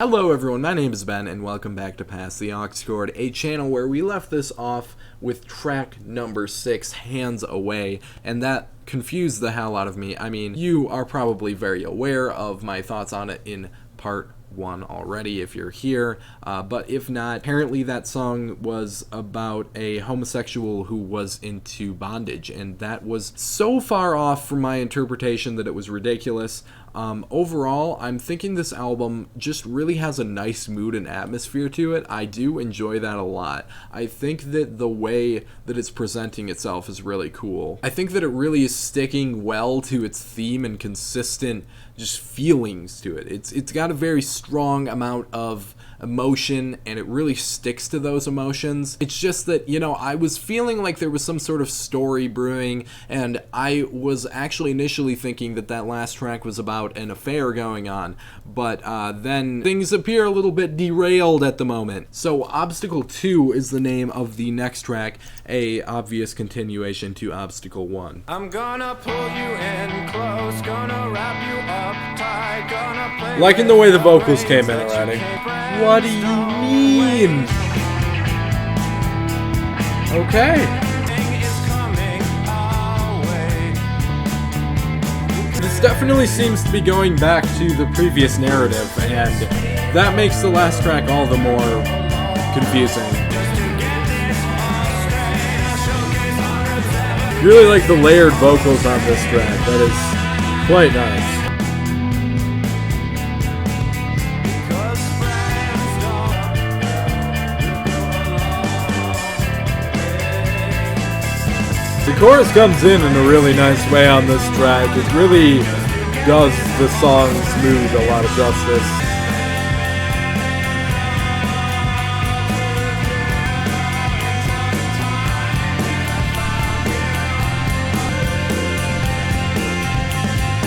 Hello everyone, my name is Ben, and welcome back to Pass the Aux Chord, a channel where we left this off with track number 6, Hands Away, and that confused the hell out of me. I mean, you are probably very aware of my thoughts on it in part 1 already if you're here, but if not, apparently that song was about a homosexual who was into bondage, and that was so far off from my interpretation that it was ridiculous. Overall, I'm thinking this album just really has a nice mood and atmosphere to it. I do enjoy that a lot. I think that the way that it's presenting itself is really cool. I think that it really is sticking well to its theme and consistent just feelings to it. It's got a very strong amount of emotion, and it really sticks to those emotions. It's just that, I was feeling like there was some sort of story brewing, and I was actually initially thinking that last track was about an affair going on, but then things appear a little bit derailed at the moment. So Obstacle 2 is the name of the next track, a obvious continuation to Obstacle 1. I'm gonna pull you in close, gonna wrap you up tight, gonna play. Liking the way the vocals came in already. What do you mean? Okay. This definitely seems to be going back to the previous narrative, and that makes the last track all the more confusing. Really like the layered vocals on this track. That is quite nice. The chorus comes in a really nice way on this track. It really does the song's mood a lot of justice.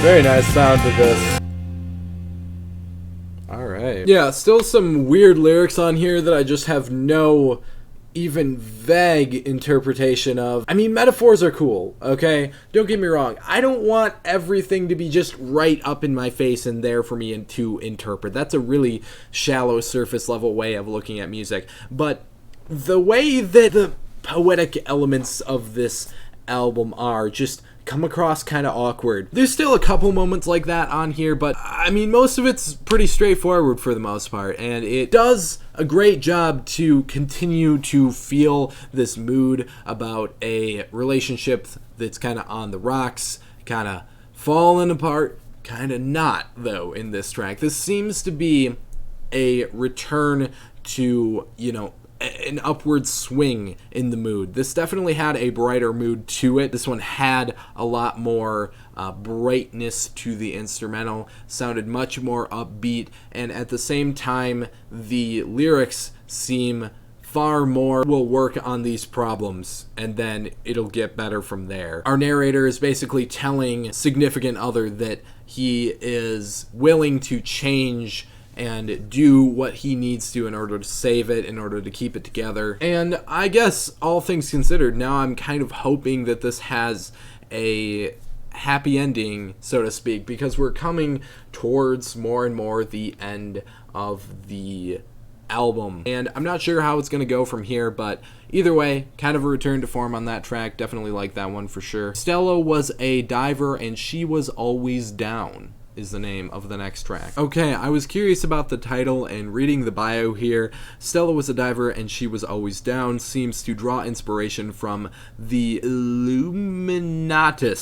Very nice sound to this. Alright. Yeah, still some weird lyrics on here that I just have no even vague interpretation of. I mean, metaphors are cool, okay? Don't get me wrong. I don't want everything to be just right up in my face and there for me to interpret. That's a really shallow, surface level way of looking at music. But the way that the poetic elements of this album are just come across kind of awkward. There's still a couple moments like that on here, but I mean, most of it's pretty straightforward for the most part, and it does a great job to continue to feel this mood about a relationship that's kind of on the rocks, kind of falling apart, kind of not, though, in this track. This seems to be a return to, an upward swing in the mood. This definitely had a brighter mood to it. This one had a lot more brightness to the instrumental, sounded much more upbeat, and at the same time, the lyrics seem far more will work on these problems, and then it'll get better from there. Our narrator is basically telling significant other that he is willing to change and do what he needs to in order to save it, in order to keep it together. And I guess, all things considered, now I'm kind of hoping that this has a happy ending, so to speak, because we're coming towards more and more the end of the album. And I'm not sure how it's going to go from here, but either way, kind of a return to form on that track. Definitely like that one for sure. Stella was a diver and she was always down is the name of the next track. Okay, I was curious about the title, and reading the bio here, Stella was a diver and she was always down seems to draw inspiration from the Illuminati,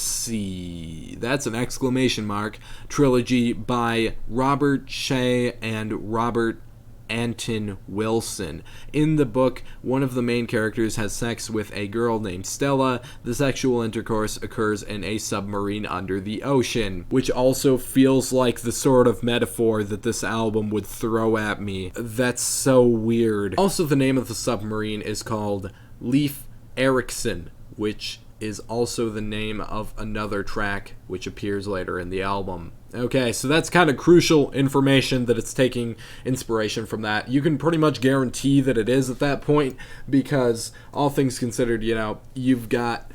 that's an exclamation mark, trilogy by Robert Shea and Robert Anton Wilson. In the book, one of the main characters has sex with a girl named Stella. The sexual intercourse occurs in a submarine under the ocean, which also feels like the sort of metaphor that this album would throw at me. That's so weird. Also, the name of the submarine is called Leif Erikson, which is also the name of another track which appears later in the album. Okay, so that's kind of crucial information that it's taking inspiration from that. You can pretty much guarantee that it is at that point because, all things considered, you've got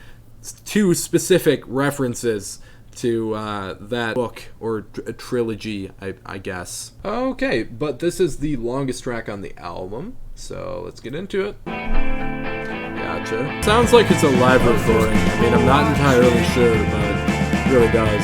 two specific references to that book, or a trilogy, I guess. Okay, but this is the longest track on the album, so let's get into it. Gotcha. Sounds like it's a live recording. I mean, I'm not entirely sure, but it really does.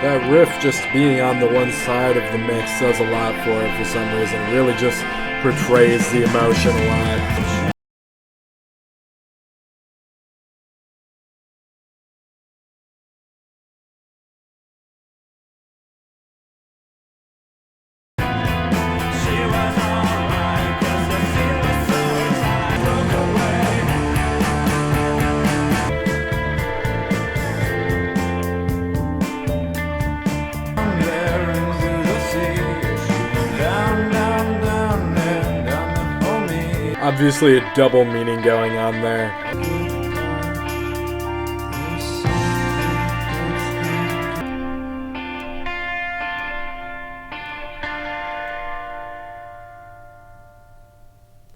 That riff just being on the one side of the mix does a lot for it for some reason. It really just portrays the emotion a lot. Obviously a double meaning going on there.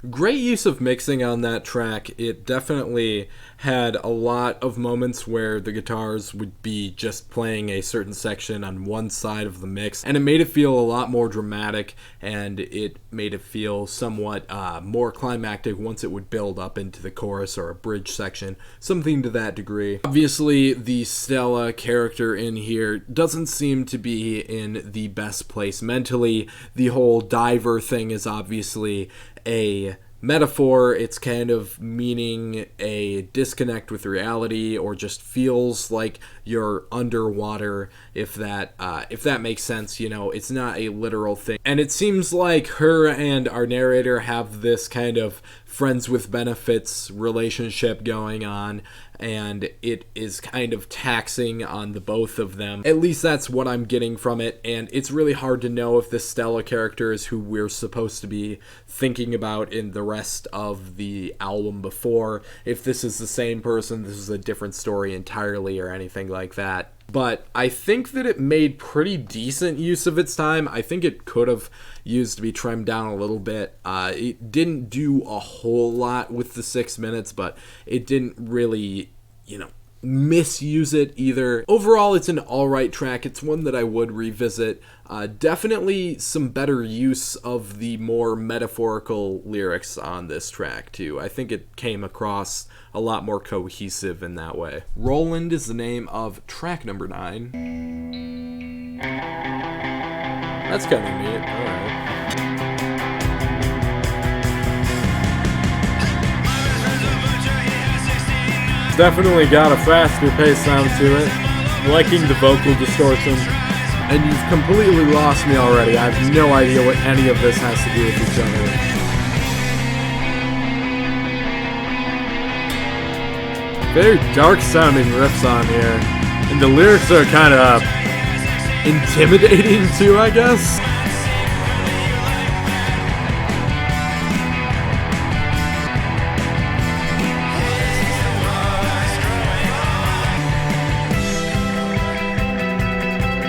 Great use of mixing on that track. It definitely had a lot of moments where the guitars would be just playing a certain section on one side of the mix, and it made it feel a lot more dramatic, and it made it feel somewhat more climactic once it would build up into the chorus or a bridge section, something to that degree. Obviously, the Stella character in here doesn't seem to be in the best place mentally. The whole diver thing is obviously a metaphor. It's kind of meaning a disconnect with reality, or just feels like you're underwater, if that makes sense. You know, it's not a literal thing. And it seems like her and our narrator have this kind of friends with benefits relationship going on, and it is kind of taxing on the both of them. At least that's what I'm getting from it, and it's really hard to know if this Stella character is who we're supposed to be thinking about in the rest of the album before, if this is the same person, this is a different story entirely, or anything like that. But I think that it made pretty decent use of its time. I think it could have used to be trimmed down a little bit. It didn't do a whole lot with the 6 minutes, but it didn't really, misuse it either. Overall, it's an alright track. It's one that I would revisit. Definitely some better use of the more metaphorical lyrics on this track, too. I think it came across a lot more cohesive in that way. Roland is the name of track number 9. That's kind of neat. Alright. Definitely got a faster paced sound to it. Liking the vocal distortion. And you've completely lost me already. I have no idea what any of this has to do with each other. Very dark sounding riffs on here. And the lyrics are kind of intimidating too, I guess.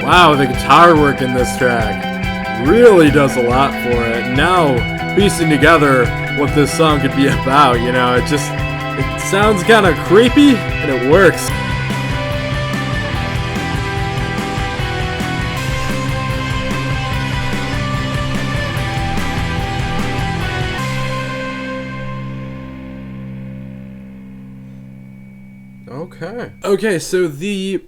Wow, the guitar work in this track really does a lot for it. Now, piecing together what this song could be about, it sounds kind of creepy, and it works. Okay, so the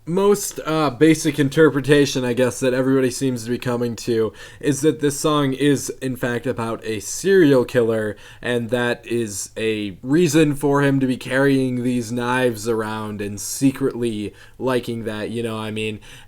most basic interpretation, I guess, that everybody seems to be coming to is that this song is, in fact, about a serial killer, and that is a reason for him to be carrying these knives around and secretly liking that,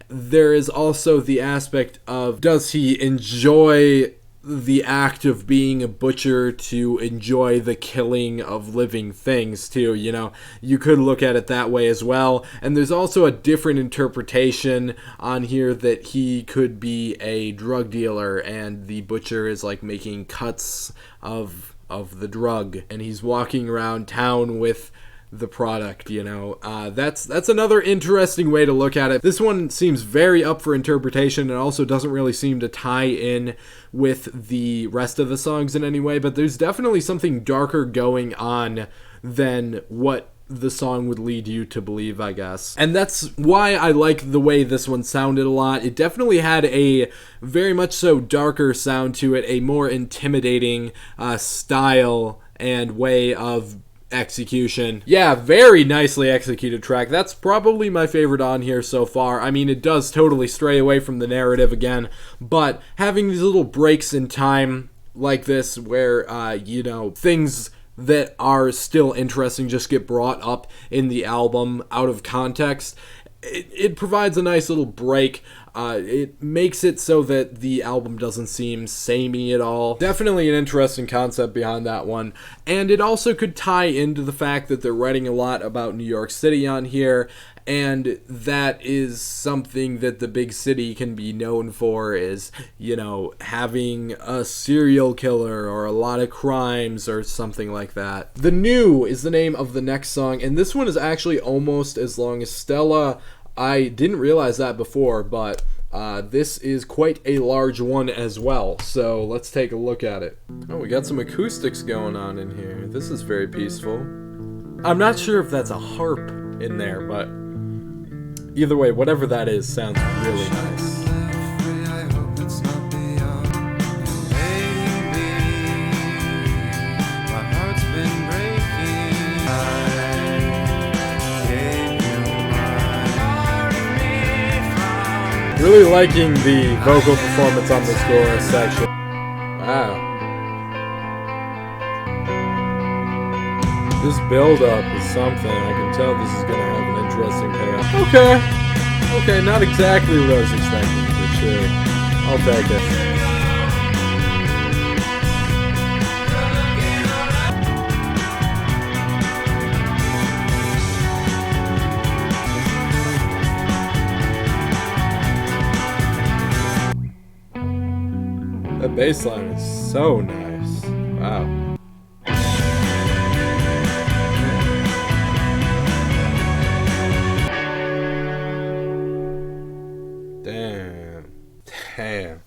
There is also the aspect of, does he enjoy the act of being a butcher to enjoy the killing of living things too. You know, you could look at it that way as well. And there's also a different interpretation on here that he could be a drug dealer and the butcher is like making cuts of the drug and he's walking around town with the product, you know. That's another interesting way to look at it. This one seems very up for interpretation and also doesn't really seem to tie in with the rest of the songs in any way, but there's definitely something darker going on than what the song would lead you to believe, I guess. And that's why I like the way this one sounded a lot. It definitely had a very much so darker sound to it, a more intimidating style and way of execution. Yeah, very nicely executed track. That's probably my favorite on here so far. I mean, it does totally stray away from the narrative again, but having these little breaks in time like this where, you know, things that are still interesting just get brought up in the album out of context, it provides a nice little break. It makes it so that the album doesn't seem samey at all. Definitely an interesting concept behind that one. And it also could tie into the fact that they're writing a lot about New York City on here, and that is something that the big city can be known for, is, you know, having a serial killer or a lot of crimes or something like that. The New is the name of the next song, and this one is actually almost as long as Stella. I didn't realize that before, but this is quite a large one as well, so let's take a look at it. Oh, we got some acoustics going on in here. This is very peaceful. I'm not sure if that's a harp in there, but either way, whatever that is sounds really nice. Really liking the vocal performance on this chorus section. Wow. This build-up is something. I can tell this is going to have an interesting payoff. Okay, not exactly what I was expecting, but sure. I'll take it. That bass line is so nice. Wow. Damn.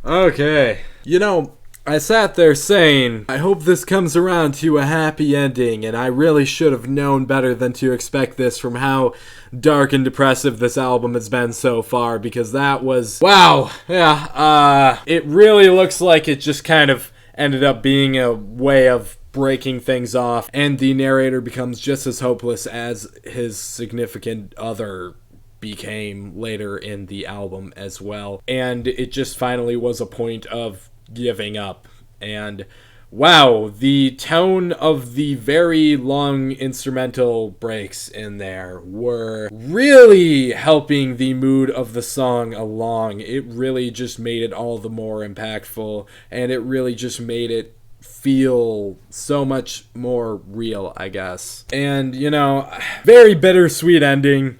Okay. You know, I sat there saying, I hope this comes around to a happy ending, and I really should have known better than to expect this from how dark and depressive this album has been so far, because that was, wow, yeah, it really looks like it just kind of ended up being a way of breaking things off, and the narrator becomes just as hopeless as his significant other became later in the album as well, and it just finally was a point of giving up. And wow, the tone of the very long instrumental breaks in there were really helping the mood of the song along. It really just made it all the more impactful, and it really just made it feel so much more real, I guess. And, you know, very bittersweet ending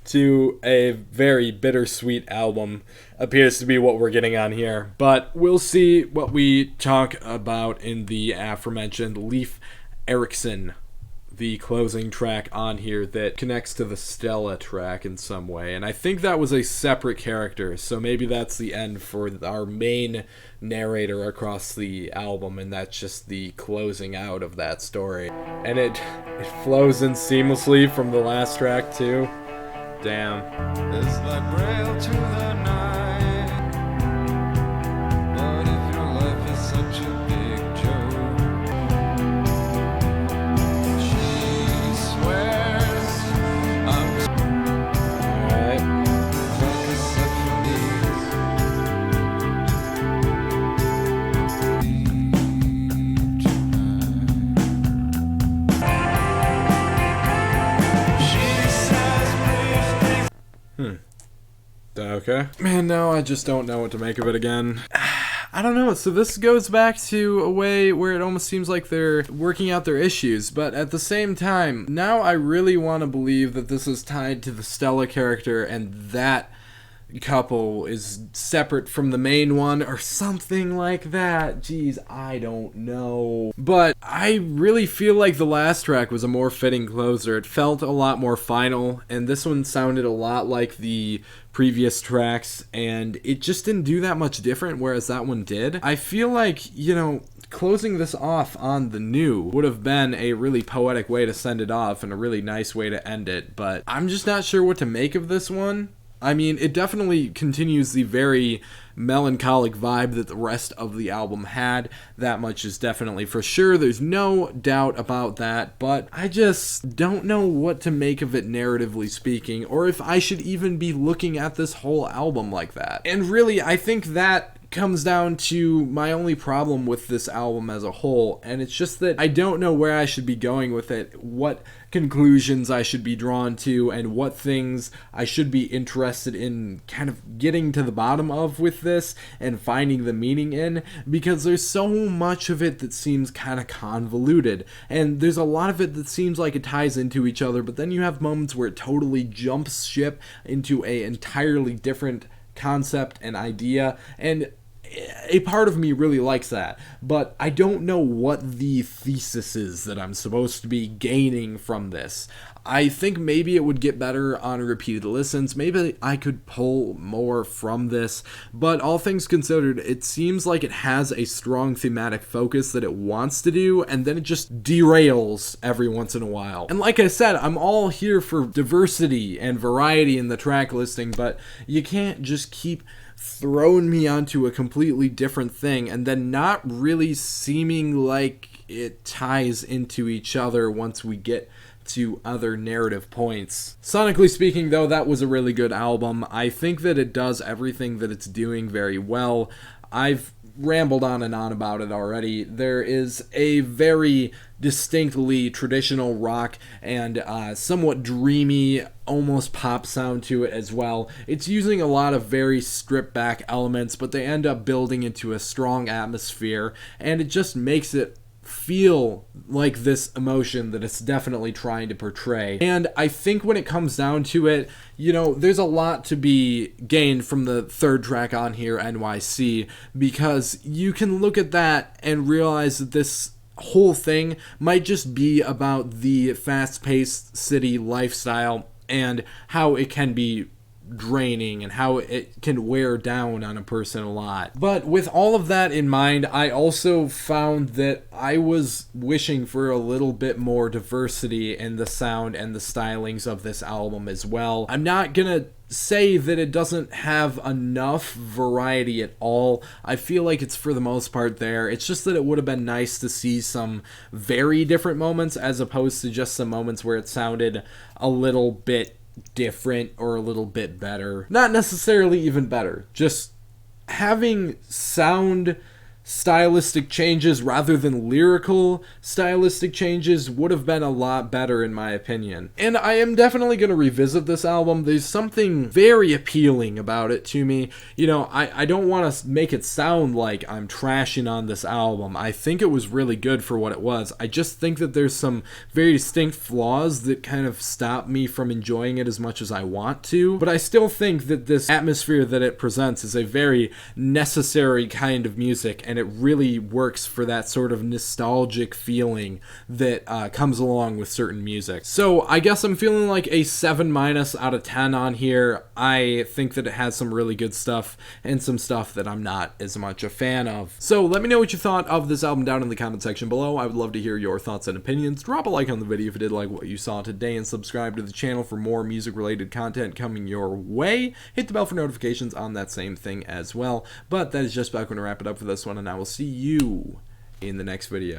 to a very bittersweet album appears to be what we're getting on here. But we'll see what we talk about in the aforementioned Leif Erikson, the closing track on here that connects to the Stella track in some way. And I think that was a separate character, so maybe that's the end for our main narrator across the album, and that's just the closing out of that story. And it flows in seamlessly from the last track too. Damn. It's like braille to the night. But if your life is such a big joke, she swears I'm Alright. like a Okay. Man, no, I just don't know what to make of it again. I don't know. So this goes back to a way where it almost seems like they're working out their issues, but at the same time, now I really want to believe that this is tied to the Stella character and that couple is separate from the main one or something like that. Jeez, I don't know. But I really feel like the last track was a more fitting closer. It felt a lot more final, and this one sounded a lot like the previous tracks, and it just didn't do that much different, whereas that one did. I feel like, you know, closing this off on the new would have been a really poetic way to send it off and a really nice way to end it, but I'm just not sure what to make of this one. I mean, it definitely continues the very melancholic vibe that the rest of the album had. That much is definitely for sure. There's no doubt about that, but I just don't know what to make of it narratively speaking, or if I should even be looking at this whole album like that. And really, I think that comes down to my only problem with this album as a whole, and it's just that I don't know where I should be going with it, what conclusions I should be drawn to, and what things I should be interested in kind of getting to the bottom of with this and finding the meaning in, because there's so much of it that seems kind of convoluted, and there's a lot of it that seems like it ties into each other, but then you have moments where it totally jumps ship into a entirely different concept and idea, and a part of me really likes that, but I don't know what the thesis is that I'm supposed to be gaining from this. I think maybe it would get better on repeated listens. Maybe I could pull more from this, but all things considered, it seems like it has a strong thematic focus that it wants to do, and then it just derails every once in a while. And like I said, I'm all here for diversity and variety in the track listing, but you can't just keep throwing me onto a completely different thing and then not really seeming like it ties into each other once we get to other narrative points. Sonically speaking, though, that was a really good album. I think that it does everything that it's doing very well. I've rambled on and on about it already. There is a very distinctly traditional rock and somewhat dreamy, almost pop sound to it as well. It's using a lot of very stripped back elements, but they end up building into a strong atmosphere, and it just makes it feel like this emotion that it's definitely trying to portray. And I think when it comes down to it, you know, there's a lot to be gained from the third track on here, NYC, because you can look at that and realize that this whole thing might just be about the fast-paced city lifestyle and how it can be draining and how it can wear down on a person a lot. But with all of that in mind, I also found that I was wishing for a little bit more diversity in the sound and the stylings of this album as well. I'm not gonna say that it doesn't have enough variety at all. I feel like it's for the most part there. It's just that it would have been nice to see some very different moments as opposed to just some moments where it sounded a little bit different or a little bit better. Not necessarily even better, just having sound stylistic changes rather than lyrical stylistic changes would have been a lot better in my opinion. And I am definitely going to revisit this album. There's something very appealing about it to me. You know, I don't want to make it sound like I'm trashing on this album. I think it was really good for what it was. I just think that there's some very distinct flaws that kind of stop me from enjoying it as much as I want to. But I still think that this atmosphere that it presents is a very necessary kind of music, and it really works for that sort of nostalgic feeling that comes along with certain music. So I guess I'm feeling like a 7- out of 10 on here. I think that it has some really good stuff and some stuff that I'm not as much a fan of. So let me know what you thought of this album down in the comment section below. I would love to hear your thoughts and opinions. Drop a like on the video if you did like what you saw today, and subscribe to the channel for more music related content coming your way. Hit the bell for notifications on that same thing as well. But that is just about going to wrap it up for this one, and I will see you in the next video.